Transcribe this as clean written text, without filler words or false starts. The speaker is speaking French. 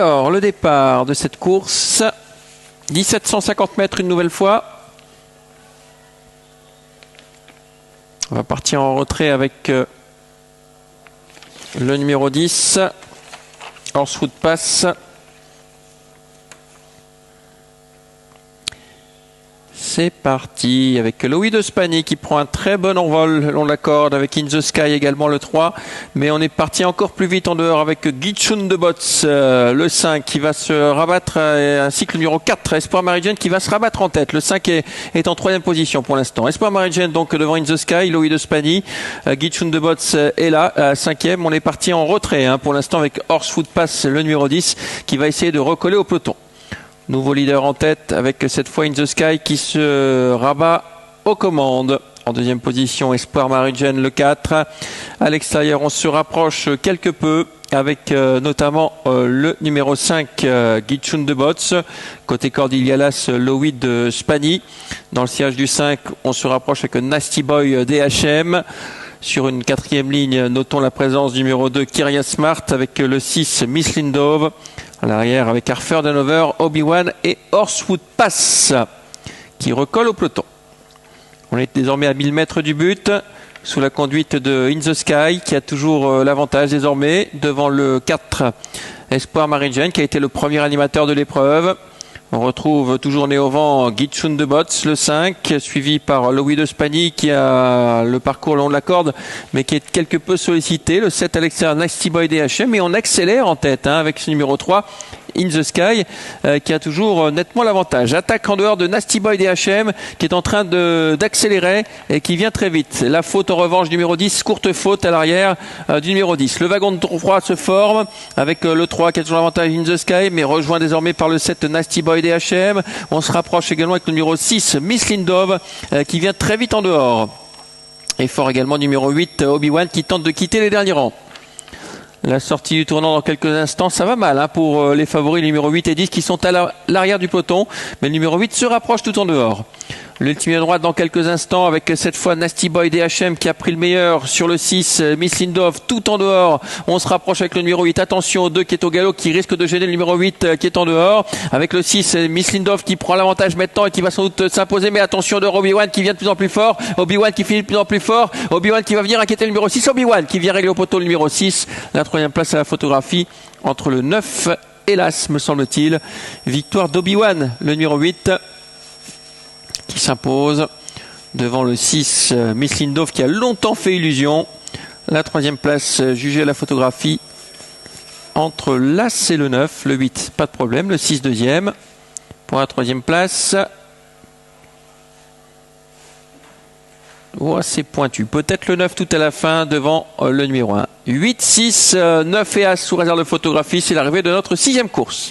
Alors, le départ de cette course, 1750 mètres une nouvelle fois. On va partir en retrait avec le numéro 10, Horsewood Pass. C'est parti avec Louis de Spani qui prend un très bon envol le long de la corde, avec In the Sky également le 3, mais on est parti encore plus vite en dehors avec Gichun de Bots, le 5 qui va se rabattre, ainsi que le numéro 4 Espoir Marie-Jane qui va se rabattre en tête. Le 5 est en troisième position pour l'instant. Espoir Marie-Jane donc devant In the Sky, Louis de Spani, Gichun de Bots est là, cinquième. On est parti en retrait pour l'instant avec Horsewood Pass, le numéro 10 qui va essayer de recoller au peloton. Nouveau leader en tête avec cette fois In the Sky qui se rabat aux commandes. En deuxième position, Espoir Marie-Jane, le 4. À l'extérieur, on se rapproche quelque peu avec notamment le numéro 5, Gichun de Bots. Côté Cordillealas, Louis de Spani. Dans le sillage du 5, on se rapproche avec Nasty Boy DHM. Sur une quatrième ligne, notons la présence du numéro 2, Kyria Smart, avec le 6, Miss Lindove. À l'arrière, avec Arthur Danover, Obi-Wan et Horsewood Pass, qui recolle au peloton. On est désormais à 1000 mètres du but, sous la conduite de In the Sky, qui a toujours l'avantage désormais, devant le 4, Espoir Marie-Jane, qui a été le premier animateur de l'épreuve. On retrouve toujours né au vent Gichun de Bots, le 5, suivi par Louis de Spani qui a le parcours long de la corde, mais qui est quelque peu sollicité. Le 7 à l'extérieur, Nasty Boy DHM, et on accélère en tête avec ce numéro 3, In the Sky, qui a toujours nettement l'avantage. Attaque en dehors de Nasty Boy DHM, qui est en train d'accélérer et qui vient très vite. La faute en revanche, numéro 10, courte faute à l'arrière du numéro 10. Le wagon de 3 se forme avec le 3 qui a toujours l'avantage In the Sky, mais rejoint désormais par le 7 Nasty Boy DHM. On se rapproche également avec le numéro 6, Miss Lindove, qui vient très vite en dehors. Et fort également numéro 8, Obi-Wan, qui tente de quitter les derniers rangs. La sortie du tournant dans quelques instants, ça va mal pour les favoris numéro 8 et 10 qui sont à l'arrière du peloton, mais le numéro 8 se rapproche tout en dehors. L'ultime à droite dans quelques instants avec cette fois Nasty Boy DHM qui a pris le meilleur sur le 6, Miss Lindove tout en dehors. On se rapproche avec le numéro 8, attention au 2 qui est au galop, qui risque de gêner le numéro 8 qui est en dehors, avec le 6 Miss Lindove qui prend l'avantage maintenant et qui va sans doute s'imposer, mais attention de Obi-Wan qui vient de plus en plus fort, Obi-Wan qui finit de plus en plus fort, Obi-Wan qui va venir inquiéter le numéro 6, Obi-Wan qui vient régler au poteau le numéro 6. La troisième place à la photographie entre le 9 hélas me semble-t-il, victoire d'Obi-Wan, le numéro 8 qui s'impose devant le 6 Miss Lindove qui a longtemps fait illusion. La troisième place jugée à la photographie entre l'As et le 9, le 8 pas de problème, le 6 deuxième pour la troisième place. Assez pointu, peut-être le 9 tout à la fin devant le numéro 1. 8, 6, 9 et As sous réserve de photographie, c'est l'arrivée de notre 6e course.